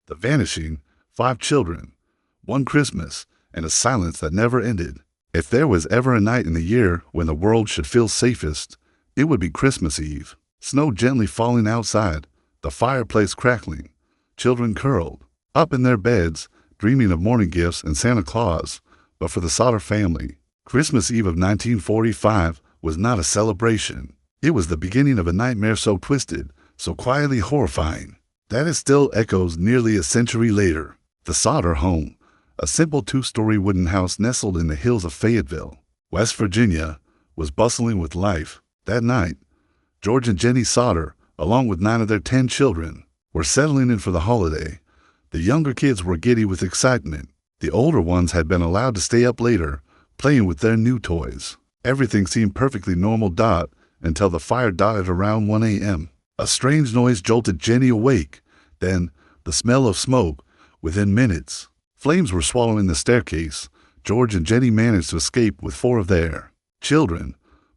The vanishing, 5 children, one Christmas, and a silence that never ended. If there was ever a night in the year when the world should feel safest, it would be Christmas Eve. Snow gently falling outside, the fireplace crackling, children curled up in their beds, dreaming of morning gifts and Santa Claus. But for the Sodder family, Christmas Eve of 1945 was not a celebration. It was the beginning of a nightmare so twisted, so quietly horrifying, that it still echoes nearly a century later. The Sodder home, a simple 2-story wooden house nestled in the hills of Fayetteville, West Virginia, was bustling with life. That night, George and Jenny Sodder, along with 9 of their 10 children, were settling in for the holiday. The younger kids were giddy with excitement. The older ones had been allowed to stay up later, playing with their new toys. Everything seemed perfectly normal until the fire died around 1 a.m. A strange noise jolted Jenny awake, then the smell of smoke. Within minutes, flames were swallowing the staircase. George and Jenny managed to escape with 4 of their children,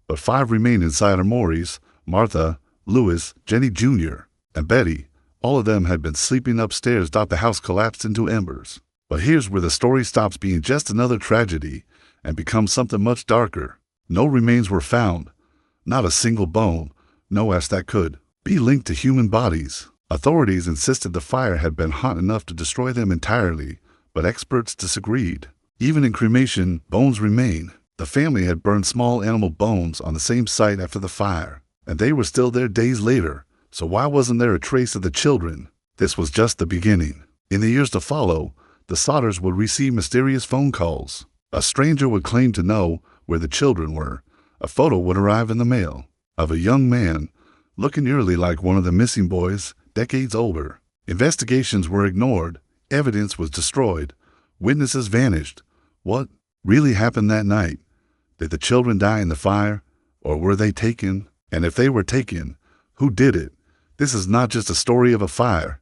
but 5 remained inside. Maurice, Martha, Louis, Jenny Jr., and Betty. All of them had been sleeping upstairs. The house collapsed into embers. But here's where the story stops being just another tragedy and becomes something much darker. No remains were found, not a single bone, no ash that could be linked to human bodies. Authorities insisted the fire had been hot enough to destroy them entirely, but experts disagreed. Even in cremation, bones remain. The family had burned small animal bones on the same site after the fire, and they were still there days later. So why wasn't there a trace of the children? This was just the beginning. In the years to follow, the Sodders would receive mysterious phone calls. A stranger would claim to know where the children were. A photo would arrive in the mail of a young man looking eerily like one of the missing boys, decades older. Investigations were ignored. Evidence was destroyed. Witnesses vanished. What really happened that night? Did the children die in the fire, or were they taken? And if they were taken, who did it? This is not just a story of a fire.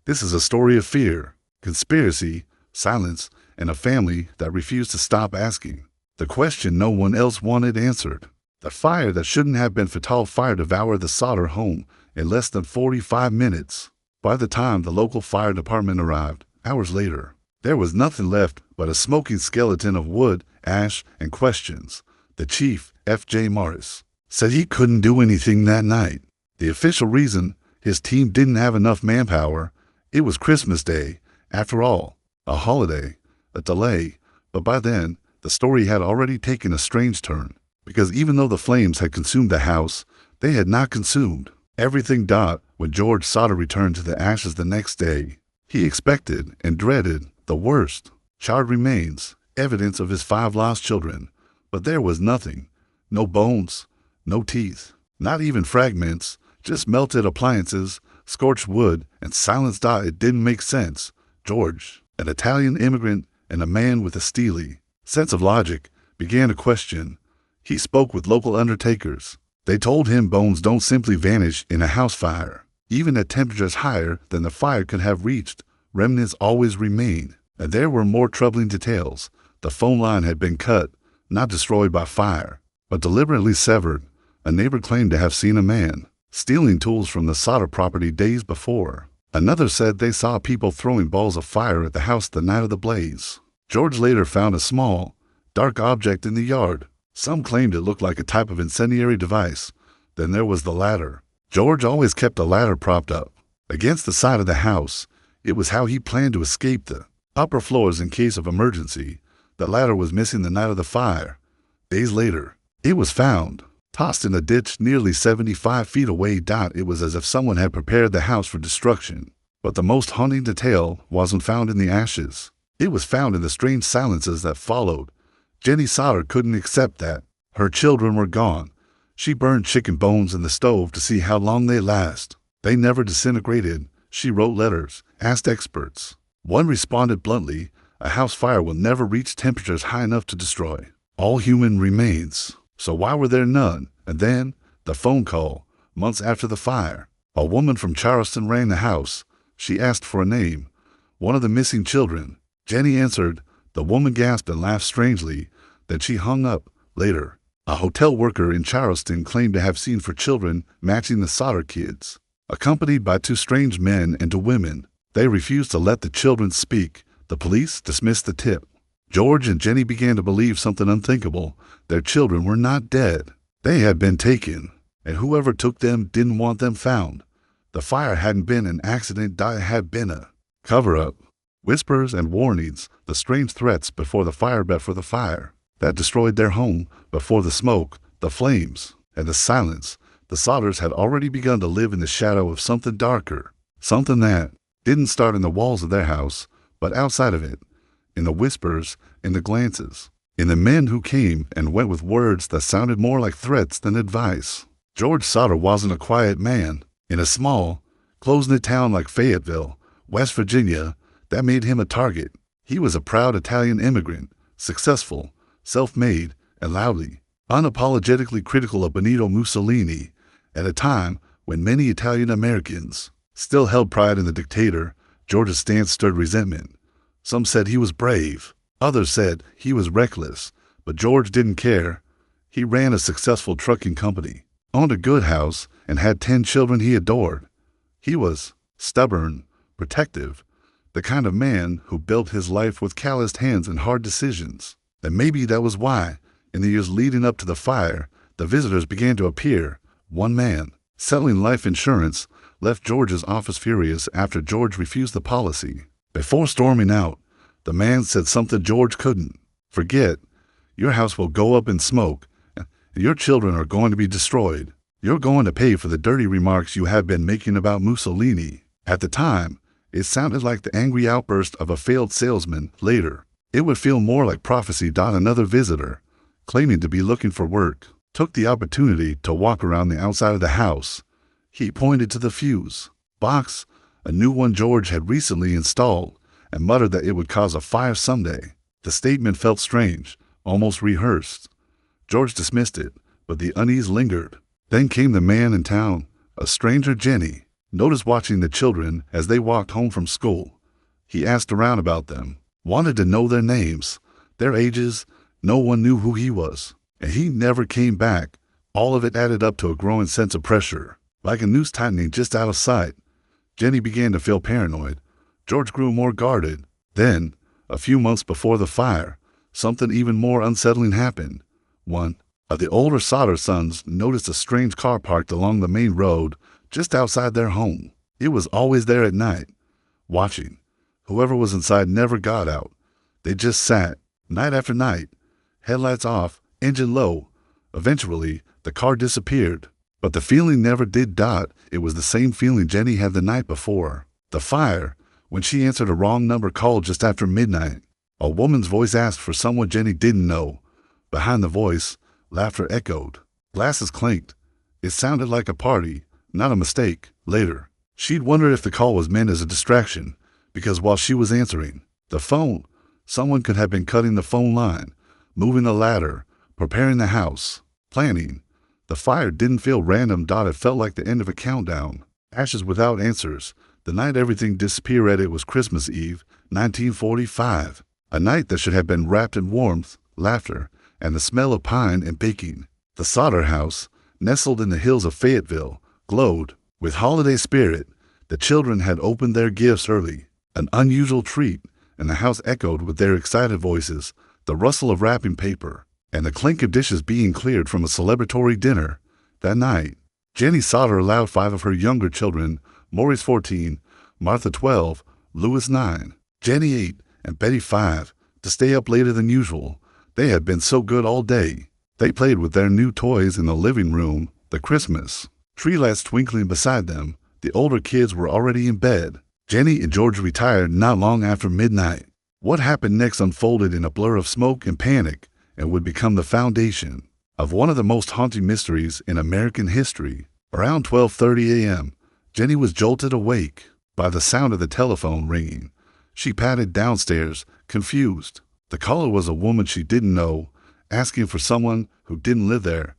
This is a story of fear, conspiracy, silence, and a family that refused to stop asking the question no one else wanted answered. The fire that shouldn't have been fatal fire devoured the Sodder home in less than 45 minutes. By the time the local fire department arrived, hours later, there was nothing left but a smoking skeleton of wood, ash, and questions. The chief, F.J. Morris, said he couldn't do anything that night. The official reason: his team didn't have enough manpower. It was Christmas Day, after all, a holiday, a delay. But by then, the story had already taken a strange turn, because even though the flames had consumed the house, they had not consumed everything. When George Sodder returned to the ashes the next day, he expected and dreaded the worst. Charred remains, evidence of his 5 lost children. But there was nothing. No bones, no teeth, not even fragments, just melted appliances, scorched wood, and silence. It didn't make sense. George, an Italian immigrant and a man with a steely sense of logic, began to question. He spoke with local undertakers. They told him bones don't simply vanish in a house fire. Even at temperatures higher than the fire could have reached, remnants always remain. And there were more troubling details. The phone line had been cut, not destroyed by fire, but deliberately severed. A neighbor claimed to have seen a man stealing tools from the Sodder property days before. Another said they saw people throwing balls of fire at the house the night of the blaze. George later found a small, dark object in the yard. Some claimed it looked like a type of incendiary device. Then there was the ladder. George always kept a ladder propped up against the side of the house. It was how he planned to escape the upper floors in case of emergency. The ladder was missing the night of the fire. Days later, it was found, tossed in a ditch nearly 75 feet away. It was as if someone had prepared the house for destruction. But the most haunting detail wasn't found in the ashes. It was found in the strange silences that followed. Jenny Sodder couldn't accept that. Her children were gone. She burned chicken bones in the stove to see how long they last. They never disintegrated. She wrote letters, asked experts. One responded bluntly, a house fire will never reach temperatures high enough to destroy all human remains. So why were there none? And then, the phone call, months after the fire. A woman from Charleston rang the house. She asked for a name. One of the missing children. Jenny answered. The woman gasped and laughed strangely. Then she hung up. Later, a hotel worker in Charleston claimed to have seen 4 children matching the Sodder kids, accompanied by 2 strange men and 2 women. They refused to let the children speak. The police dismissed the tip. George and Jenny began to believe something unthinkable. Their children were not dead. They had been taken, and whoever took them didn't want them found. The fire hadn't been an accident, it had been a cover-up. Whispers and warnings, the strange threats before the fire that destroyed their home, before the smoke, the flames, and the silence. The Sodders had already begun to live in the shadow of something darker, something that didn't start in the walls of their house, but outside of it, in the whispers, in the glances, in the men who came and went with words that sounded more like threats than advice. George Sodder wasn't a quiet man. In a small, close-knit town like Fayetteville, West Virginia, that made him a target. He was a proud Italian immigrant, successful, self-made, and loudly, unapologetically critical of Benito Mussolini, at a time when many Italian Americans still held pride in the dictator. George's stance stirred resentment. Some said he was brave. Others said he was reckless. But George didn't care. He ran a successful trucking company, owned a good house, and had 10 children he adored. He was stubborn, protective, the kind of man who built his life with calloused hands and hard decisions. And maybe that was why, in the years leading up to the fire, the visitors began to appear. One man, selling life insurance, left George's office furious after George refused the policy. Before storming out, the man said something George couldn't forget. Your house will go up in smoke, and your children are going to be destroyed. You're going to pay for the dirty remarks you have been making about Mussolini. At the time, it sounded like the angry outburst of a failed salesman. Later, it would feel more like prophecy. Another visitor, claiming to be looking for work, took the opportunity to walk around the outside of the house. He pointed to the fuse box, a new one George had recently installed, and muttered that it would cause a fire someday. The statement felt strange, almost rehearsed. George dismissed it, but the unease lingered. Then came the man in town, a stranger. Jenny noticed watching the children as they walked home from school. He asked around about them, wanted to know their names, their ages. No one knew who he was, and he never came back. All of it added up to a growing sense of pressure, like a noose tightening just out of sight. Jenny began to feel paranoid. George grew more guarded. Then, a few months before the fire, something even more unsettling happened. One of the older Sodder sons noticed a strange car parked along the main road just outside their home. It was always there at night, watching. Whoever was inside never got out. They just sat, night after night, headlights off, engine low. Eventually, the car disappeared. But the feeling never did. It was the same feeling Jenny had the night before. The fire, when she answered a wrong number call just after midnight. A woman's voice asked for someone Jenny didn't know. Behind the voice, laughter echoed. Glasses clinked. It sounded like a party, not a mistake. Later, she'd wondered if the call was meant as a distraction, because while she was answering the phone, someone could have been cutting the phone line, moving the ladder, preparing the house, planning. The fire didn't feel random. It felt like the end of a countdown. Ashes without answers. The night everything disappeared. It was Christmas Eve, 1945. A night that should have been wrapped in warmth, laughter, and the smell of pine and baking. The Sodder house, nestled in the hills of Fayetteville, glowed with holiday spirit. The children had opened their gifts early, an unusual treat, and the house echoed with their excited voices, the rustle of wrapping paper, and the clink of dishes being cleared from a celebratory dinner. That night, Jenny Sodder allowed 5 of her younger children, Maurice 14, Martha 12, Louis 9, Jenny 8, and Betty 5, to stay up later than usual. They had been so good all day. They played with their new toys in the living room, the Christmas tree lights twinkling beside them. The older kids were already in bed. Jenny and George retired not long after midnight. What happened next unfolded in a blur of smoke and panic, and would become the foundation of one of the most haunting mysteries in American history. Around 12:30 a.m., Jenny was jolted awake by the sound of the telephone ringing. She padded downstairs, confused. The caller was a woman she didn't know, asking for someone who didn't live there.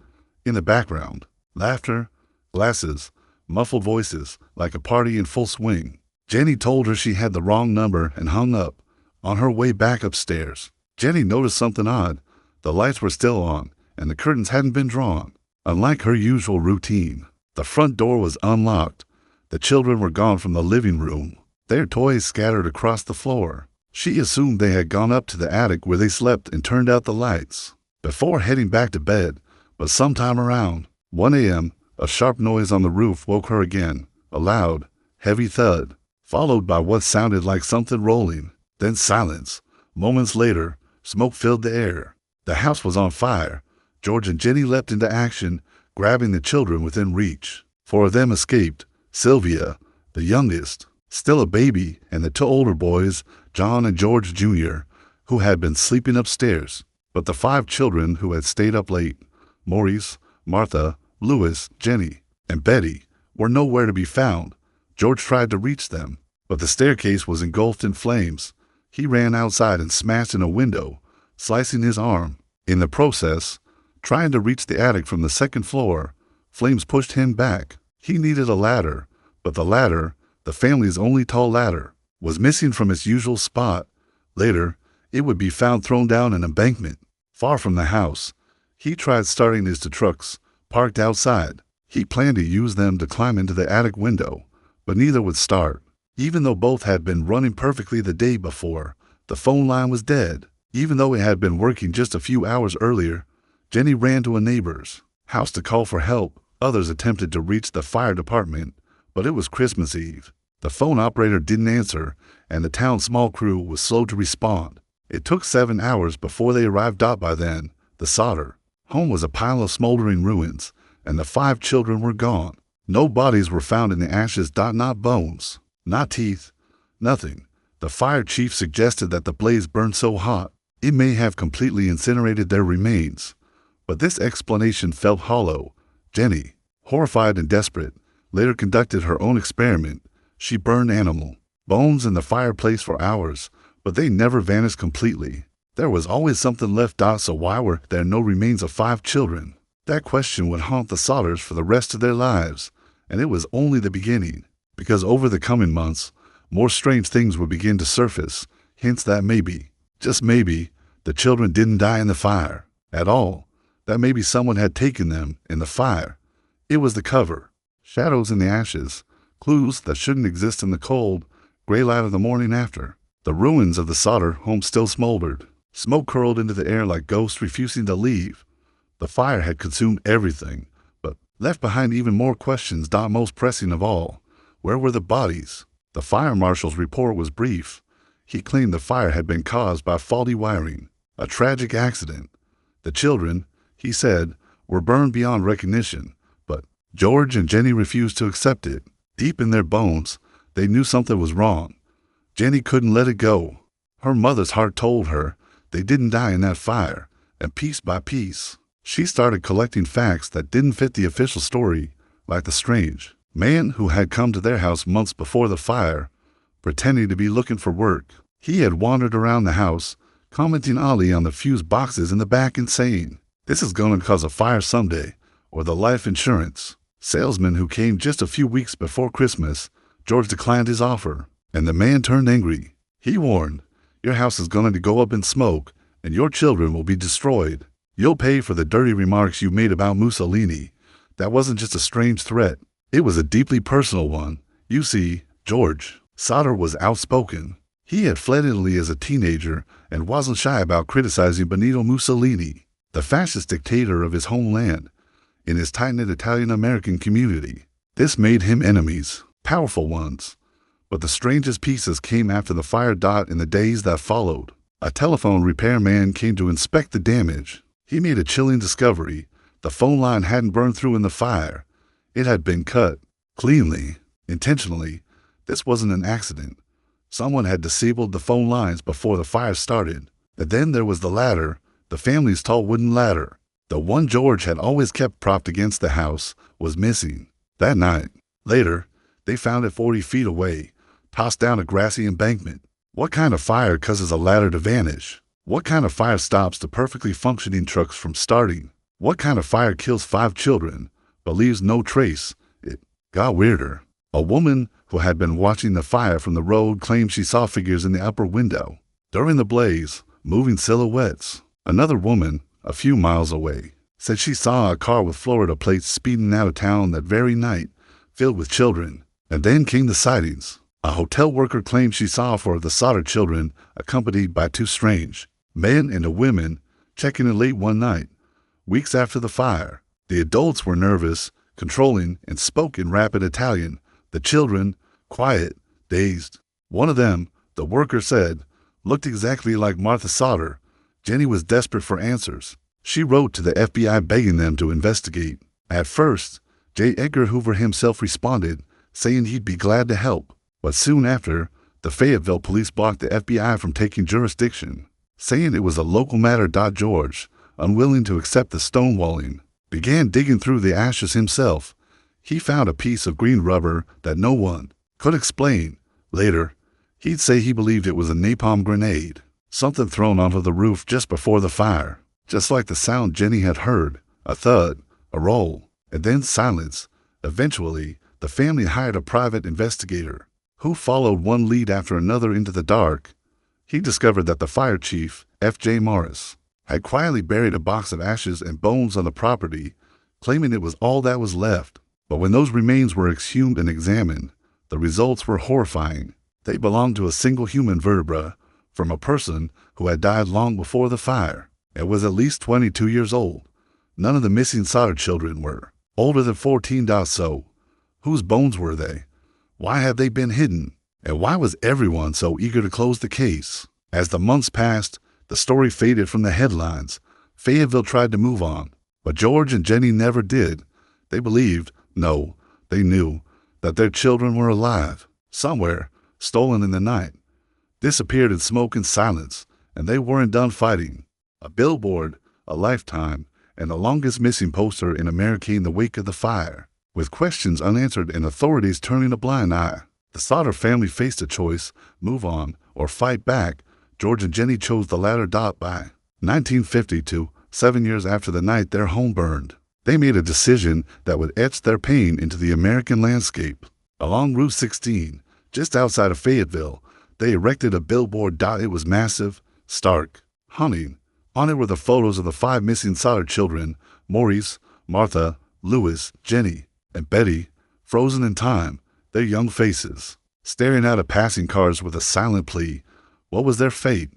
In the background, laughter, glasses, muffled voices, like a party in full swing. Jenny told her she had the wrong number and hung up. On her way back upstairs, Jenny noticed something odd. The lights were still on, and the curtains hadn't been drawn. Unlike her usual routine, the front door was unlocked. The children were gone from the living room. their toys scattered across the floor. She assumed they had gone up to the attic where they slept and turned out the lights before heading back to bed, but sometime around 1 a.m., a sharp noise on the roof woke her again, a loud, heavy thud, followed by what sounded like something rolling, then silence. Moments later, smoke filled the air. The house was on fire. George and Jenny leapt into action, grabbing the children within reach. 4 of them escaped. Sylvia, the youngest, still a baby, and the 2 older boys, John and George Jr., who had been sleeping upstairs. But the 5 children who had stayed up late, Maurice, Martha, Louis, Jenny, and Betty, were nowhere to be found. George tried to reach them, but the staircase was engulfed in flames. He ran outside and smashed in a window, slicing his arm. In the process, trying to reach the attic from the 2nd floor, flames pushed him back. He needed a ladder, but the ladder, the family's only tall ladder, was missing from its usual spot. Later, it would be found thrown down an embankment, far from the house. He tried starting his 2 trucks, parked outside. He planned to use them to climb into the attic window, but neither would start. Even though both had been running perfectly the day before, the phone line was dead. Even though it had been working just a few hours earlier, Jenny ran to a neighbor's house to call for help. Others attempted to reach the fire department, but it was Christmas Eve. The phone operator didn't answer, and the town's small crew was slow to respond. It took 7 hours before they arrived. By then, the Sodder home was a pile of smoldering ruins, and the 5 children were gone. No bodies were found in the ashes. Not bones, not teeth, nothing. The fire chief suggested that the blaze burned so hot, it may have completely incinerated their remains. But this explanation felt hollow. Jenny, horrified and desperate, later conducted her own experiment. She burned animal bones in the fireplace for hours, but they never vanished completely. There was always something left. So why were there no remains of 5 children? That question would haunt the Sodders for the rest of their lives, and it was only the beginning, because over the coming months, more strange things would begin to surface, hints that maybe, just maybe, the children didn't die in the fire at all, that maybe someone had taken them in the fire. It was the cover, shadows in the ashes, clues that shouldn't exist in the cold, gray light of the morning after. The ruins of the Sodder home still smoldered. Smoke curled into the air like ghosts refusing to leave. The fire had consumed everything, but left behind even more questions. Most pressing of all, where were the bodies? The fire marshal's report was brief. He claimed the fire had been caused by faulty wiring, a tragic accident. The children, he said, were burned beyond recognition, but George and Jenny refused to accept it. Deep in their bones, they knew something was wrong. Jenny couldn't let it go. Her mother's heart told her they didn't die in that fire, and piece by piece, she started collecting facts that didn't fit the official story, like the strange man who had come to their house months before the fire, pretending to be looking for work. He had wandered around the house, commenting oddly on the fuse boxes in the back and saying, "This is going to cause a fire someday," or the life insurance salesman who came just a few weeks before Christmas. George declined his offer, and the man turned angry. He warned, "Your house is going to go up in smoke, and your children will be destroyed. You'll pay for the dirty remarks you made about Mussolini." That wasn't just a strange threat. It was a deeply personal one. You see, George Sodder was outspoken. He had fled Italy as a teenager and wasn't shy about criticizing Benito Mussolini, the fascist dictator of his homeland, in his tight-knit Italian-American community. This made him enemies, powerful ones. But the strangest pieces came after the fire. In the days that followed, a telephone repairman came to inspect the damage. He made a chilling discovery. The phone line hadn't burned through in the fire. It had been cut cleanly, intentionally. This wasn't an accident. Someone had disabled the phone lines before the fire started. And then there was the ladder, the family's tall wooden ladder. The one George had always kept propped against the house was missing. That night, later, they found it 40 feet away, tossed down a grassy embankment. What kind of fire causes a ladder to vanish? What kind of fire stops the perfectly functioning trucks from starting? What kind of fire kills 5 children, but leaves no trace? It got weirder. A woman who had been watching the fire from the road claimed she saw figures in the upper window during the blaze, moving silhouettes. Another woman, a few miles away, said she saw a car with Florida plates speeding out of town that very night, filled with children. And then came the sightings. A hotel worker claimed she saw four of the Sodder children accompanied by two strange men and a woman checking in late one night, weeks after the fire. The adults were nervous, controlling, and spoke in rapid Italian. The children, quiet, dazed. One of them, the worker said, looked exactly like Martha Sodder. Jenny was desperate for answers. She wrote to the FBI begging them to investigate. At first, J. Edgar Hoover himself responded, saying he'd be glad to help. But soon after, the Fayetteville police blocked the FBI from taking jurisdiction, saying it was a local matter. George, unwilling to accept the stonewalling, began digging through the ashes himself. He found a piece of green rubber that no one could explain. Later, he'd say he believed it was a napalm grenade, something thrown onto the roof just before the fire. Just like the sound Jenny had heard, a thud, a roll, and then silence. Eventually, the family hired a private investigator, who followed one lead after another into the dark. He discovered that the fire chief, F.J. Morris, had quietly buried a box of ashes and bones on the property, claiming it was all that was left. But when those remains were exhumed and examined, the results were horrifying. They belonged to a single human vertebra from a person who had died long before the fire and was at least 22 years old. None of the missing Sodder children were older than 14. So, whose bones were they? Why had they been hidden? And why was everyone so eager to close the case? As the months passed, the story faded from the headlines. Fayetteville tried to move on, but George and Jenny never did. They believed, no, they knew, that their children were alive, somewhere, stolen in the night, disappeared in smoke and silence, and they weren't done fighting. A billboard, a lifetime, and the longest missing poster in America in the wake of the fire. With questions unanswered and authorities turning a blind eye, the Sodder family faced a choice: move on or fight back. George and Jenny chose the latter. By 1952, 7 years after the night their home burned, they made a decision that would etch their pain into the American landscape. Along Route 16, just outside of Fayetteville, they erected a billboard. It was massive, stark, haunting. On it were the photos of the 5 missing Sodder children: Maurice, Martha, Louis, Jenny, and Betty, frozen in time, their young faces staring out at passing cars with a silent plea. What was their fate?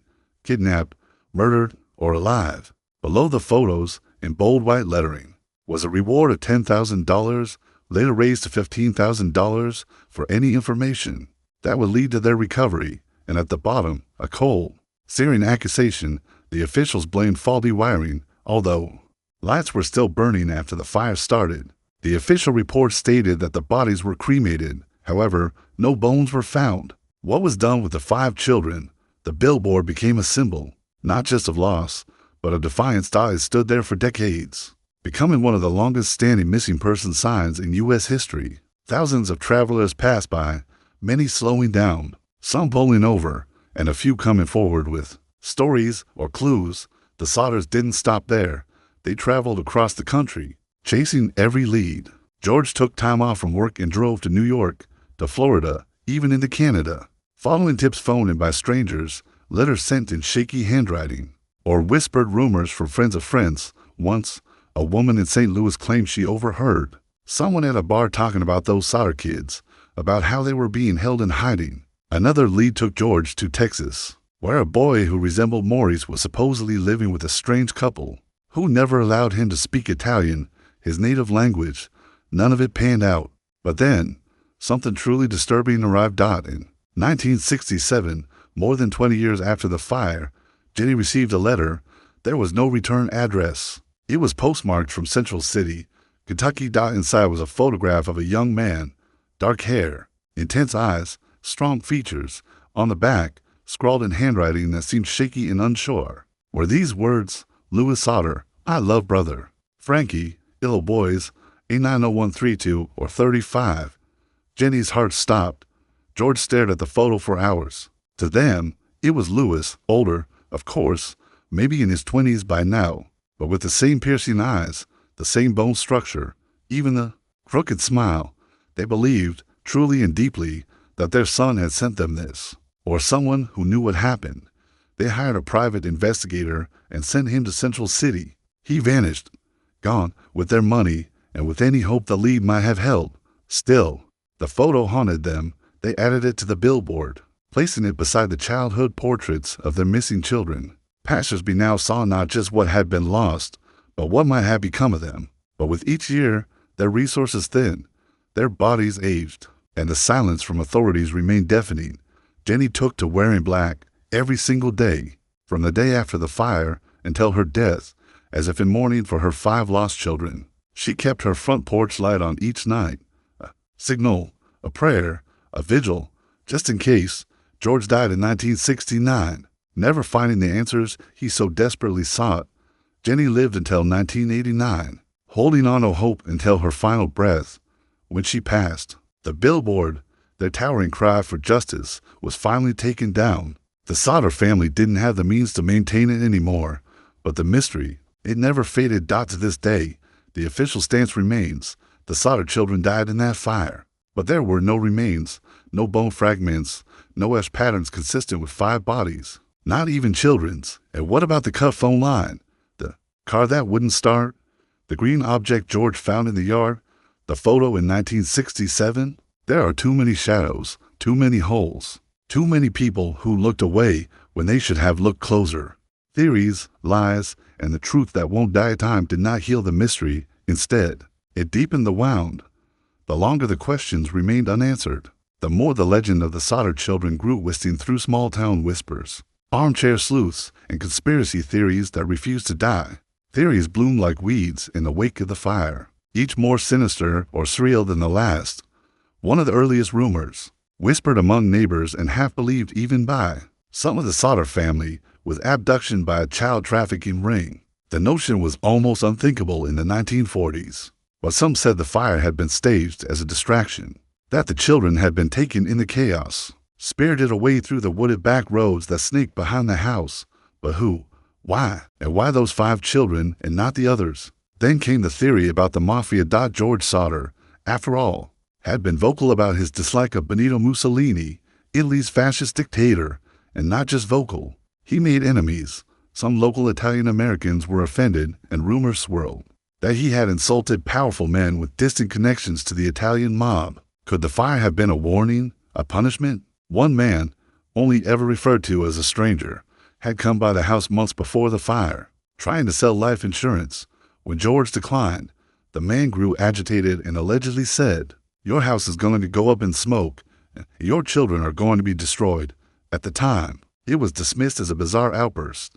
Kidnapped, murdered, or alive? Below the photos, in bold white lettering, was a reward of $10,000, later raised to $15,000 for any information that would lead to their recovery, and at the bottom, a cold, searing accusation. The officials blamed faulty wiring, although lights were still burning after the fire started. The official report stated that the bodies were cremated. However, no bones were found. What was done with the 5 children? The billboard became a symbol, not just of loss, but of defiance. It stood there for decades, becoming one of the longest-standing missing person signs in U.S. history. Thousands of travelers passed by, many slowing down, some pulling over, and a few coming forward with stories or clues. The Sodders didn't stop there. They traveled across the country, chasing every lead. George took time off from work and drove to New York, to Florida, even into Canada, following tips phoned in by strangers, letters sent in shaky handwriting, or whispered rumors from friends of friends. Once, a woman in St. Louis claimed she overheard someone at a bar talking about those Sodder kids, about how they were being held in hiding. Another lead took George to Texas, where a boy who resembled Maurice was supposedly living with a strange couple who never allowed him to speak Italian, his native language. None of it panned out. But then, something truly disturbing arrived. In 1967, more than 20 years after the fire, Jenny received a letter. There was no return address. It was postmarked from Central City, Kentucky. Inside was a photograph of a young man, dark hair, intense eyes, strong features. On the back, scrawled in handwriting that seemed shaky and unsure, were these words: Louis Sodder, I love brother. Frankie, ill boys, A90132 or 35. Jenny's heart stopped. George stared at the photo for hours. To them, it was Louis, older, of course, maybe in his 20s by now, but with the same piercing eyes, the same bone structure, even the crooked smile. They believed, truly and deeply, that their son had sent them this, or someone who knew what happened. They hired a private investigator and sent him to Central City. He vanished, gone with their money and with any hope the lead might have held. Still, the photo haunted them. they added it to the billboard, placing it beside the childhood portraits of their missing children. Passersby now saw not just what had been lost, but what might have become of them. But with each year, their resources thinned, their bodies aged, and the silence from authorities remained deafening. Jenny took to wearing black every single day, from the day after the fire until her death, as if in mourning for her 5 lost children. She kept her front porch light on each night, a signal, a prayer, a vigil, just in case. George died in 1969, never finding the answers he so desperately sought. Jenny lived until 1989, holding on to hope until her final breath. When she passed, the billboard, their towering cry for justice, was finally taken down. The Sodder family didn't have the means to maintain it anymore, but the mystery, it never faded. To this day, the official stance remains: the Sodder children died in that fire. But there were no remains, no bone fragments, no ash patterns consistent with 5 bodies, not even children's. And what about the cut phone line? The car that wouldn't start? The green object George found in the yard? The photo in 1967? There are too many shadows, too many holes, too many people who looked away when they should have looked closer. Theories, lies, and the truth that won't die time did not heal the mystery. Instead, it deepened the wound. The longer the questions remained unanswered, the more the legend of the Sodder children grew, whistling through small-town whispers, armchair sleuths, and conspiracy theories that refused to die. Theories bloomed like weeds in the wake of the fire, each more sinister or surreal than the last. One of the earliest rumors, whispered among neighbors and half-believed even by some of the Sodder family, was abduction by a child trafficking ring. The notion was almost unthinkable in the 1940s, but some said the fire had been staged as a distraction, that the children had been taken in the chaos, spirited away through the wooded back roads that snaked behind the house. But who, why, and why those 5 children and not the others? Then came the theory about the mafia. George Sodder, after all, had been vocal about his dislike of Benito Mussolini, Italy's fascist dictator, and not just vocal. He made enemies. Some local Italian Americans were offended, and rumors swirled that he had insulted powerful men with distant connections to the Italian mob. Could the fire have been a warning, a punishment? One man, only ever referred to as a stranger, had come by the house months before the fire, trying to sell life insurance. When George declined, the man grew agitated and allegedly said, "Your house is going to go up in smoke, and your children are going to be destroyed." At the time, it was dismissed as a bizarre outburst.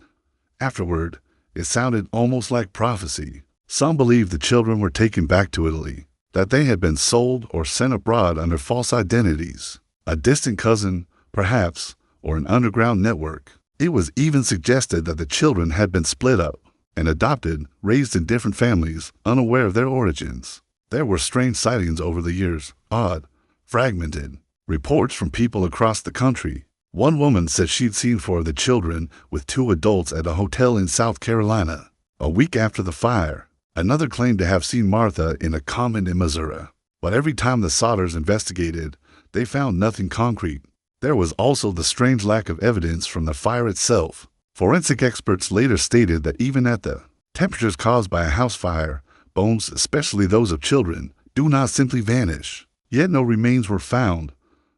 Afterward, it sounded almost like prophecy. Some believed the children were taken back to Italy, that they had been sold or sent abroad under false identities, a distant cousin, perhaps, or an underground network. It was even suggested that the children had been split up and adopted, raised in different families, unaware of their origins. There were strange sightings over the years, odd, fragmented reports from people across the country. One woman said she'd seen 4 of the children with 2 adults at a hotel in South Carolina a week after the fire. Another claimed to have seen Martha in a common in Missouri. But every time the Sodders investigated, they found nothing concrete. There was also the strange lack of evidence from the fire itself. Forensic experts later stated that even at the temperatures caused by a house fire, bones, especially those of children, do not simply vanish. Yet no remains were found,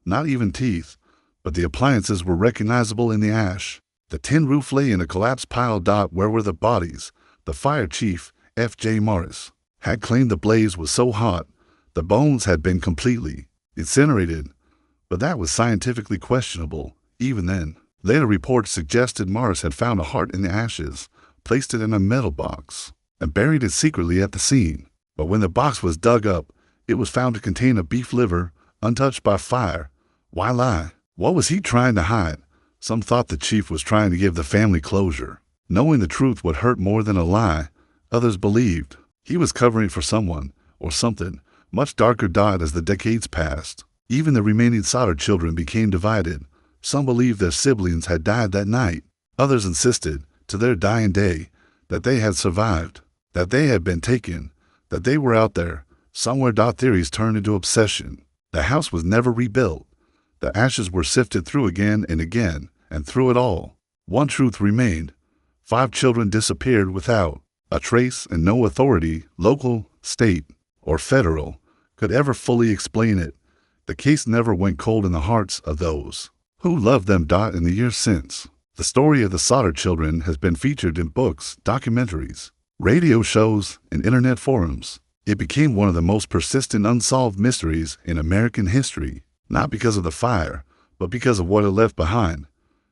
not even teeth, but the appliances were recognizable in the ash. The tin roof lay in a collapsed pile. Where were the bodies? The fire chief, F.J. Morris, had claimed the blaze was so hot, the bones had been completely incinerated, but that was scientifically questionable, even then. Later reports suggested Morris had found a heart in the ashes, placed it in a metal box, and buried it secretly at the scene. But when the box was dug up, it was found to contain a beef liver, untouched by fire. Why lie? What was he trying to hide? Some thought the chief was trying to give the family closure. Knowing the truth would hurt more than a lie, others believed he was covering for someone or something much darker. As the decades passed, even the remaining Sodder children became divided. Some believed their siblings had died that night. Others insisted, to their dying day, that they had survived, that they had been taken, that they were out there, somewhere. Theories turned into obsession. The house was never rebuilt. The ashes were sifted through again, and through it all, one truth remained. 5 children disappeared without a trace, and no authority, local, state, or federal, could ever fully explain it. The case never went cold in the hearts of those who loved them. In the years since, the story of the Sodder children has been featured in books, documentaries, radio shows, and internet forums. It became one of the most persistent unsolved mysteries in American history, not because of the fire, but because of what it left behind: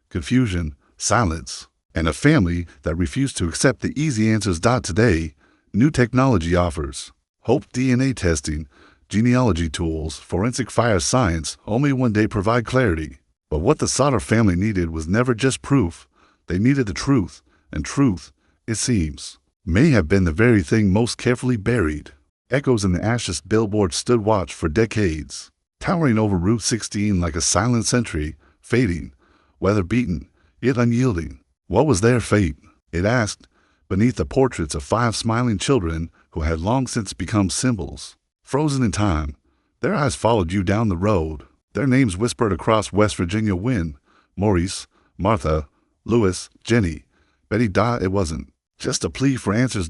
confusion, silence, and a family that refused to accept the easy answers. Today, new technology offers hope: DNA testing, genealogy tools, forensic fire science all may one day provide clarity. But what the Sodder family needed was never just proof. They needed the truth, and truth, it seems, may have been the very thing most carefully buried. Echoes in the ashes billboard stood watch for decades, towering over Route 16 like a silent sentry, fading, weather-beaten, yet unyielding. What was their fate? It asked, beneath the portraits of 5 smiling children who had long since become symbols. Frozen in time, their eyes followed you down the road. Their names whispered across West Virginia wind: Maurice, Martha, Louis, Jenny, Betty. It wasn't just a plea for answers.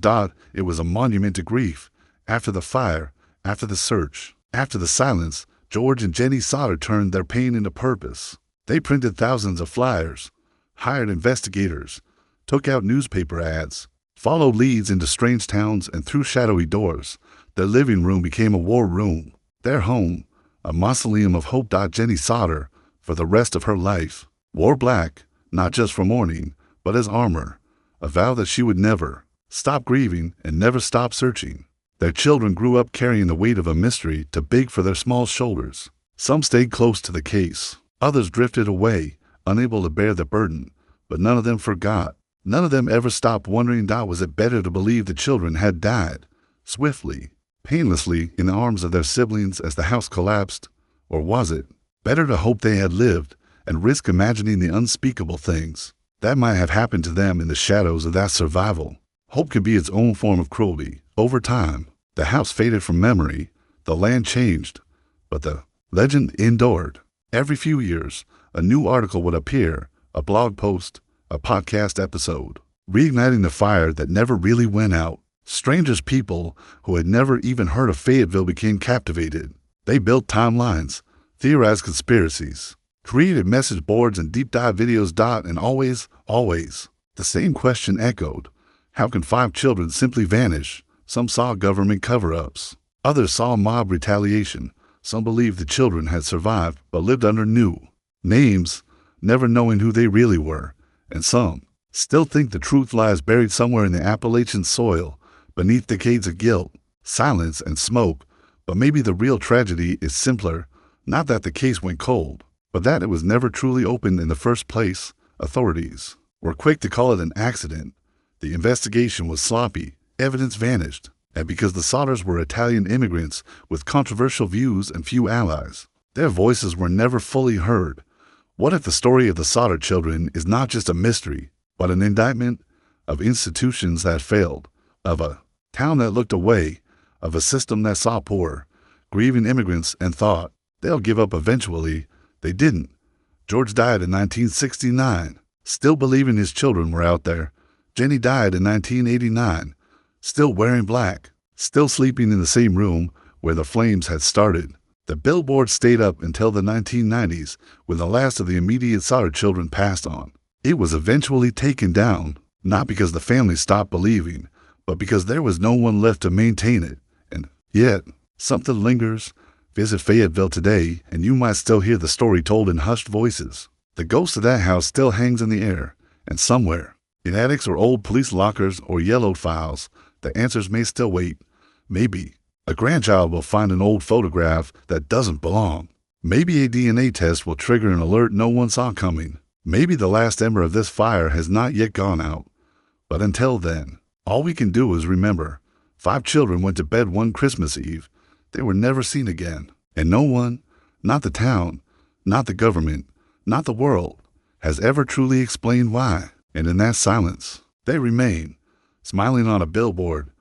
It was a monument to grief. After the fire, after the search, after the silence, George and Jenny Sodder turned their pain into purpose. They printed thousands of flyers, hired investigators, took out newspaper ads, followed leads into strange towns, and through shadowy doors, their living room became a war room. Their home, a mausoleum of hope. Jenny Sodder, for the rest of her life, wore black, not just for mourning, but as armor, a vow that she would never stop grieving and never stop searching. Their children grew up carrying the weight of a mystery too big for their small shoulders. Some stayed close to the case. Others drifted away, unable to bear the burden. But none of them forgot. None of them ever stopped wondering. Was it better to believe the children had died swiftly, painlessly, in the arms of their siblings as the house collapsed? Or was it better to hope they had lived and risk imagining the unspeakable things that might have happened to them in the shadows of that survival? Hope can be its own form of cruelty. Over time, the house faded from memory, the land changed, but the legend endured. Every few years, a new article would appear, a blog post, a podcast episode, reigniting the fire that never really went out. Strangers, people who had never even heard of Fayetteville, became captivated. They built timelines, theorized conspiracies, created message boards and deep dive videos. And always, the same question echoed: how can 5 children simply vanish? Some saw government cover-ups. Others saw mob retaliation. Some believed the children had survived but lived under new names, never knowing who they really were. And some still think the truth lies buried somewhere in the Appalachian soil, beneath decades of guilt, silence, and smoke. But maybe the real tragedy is simpler: not that the case went cold, but that it was never truly opened in the first place. Authorities were quick to call it an accident. The investigation was sloppy, evidence vanished, and because the Sodders were Italian immigrants with controversial views and few allies, their voices were never fully heard. What if the story of the Sodder children is not just a mystery, but an indictment of institutions that failed, of a town that looked away, of a system that saw poor, grieving immigrants and thought they'll give up eventually? They didn't. George died in 1969, still believing his children were out there. Jenny died in 1989, still wearing black, still sleeping in the same room where the flames had started. The billboard stayed up until the 1990s, when the last of the immediate Sodder children passed on. It was eventually taken down, not because the family stopped believing, but because there was no one left to maintain it. And yet, something lingers. Visit Fayetteville today, and you might still hear the story told in hushed voices. The ghost of that house still hangs in the air, and somewhere, in attics or old police lockers or yellowed files, the answers may still wait. Maybe a grandchild will find an old photograph that doesn't belong. Maybe a DNA test will trigger an alert no one saw coming. Maybe the last ember of this fire has not yet gone out. But until then, all we can do is remember: 5 children went to bed one Christmas Eve. They were never seen again. And no one, not the town, not the government, not the world, has ever truly explained why. And in that silence, they remain, smiling on a billboard,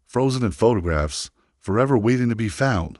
frozen in photographs, forever waiting to be found.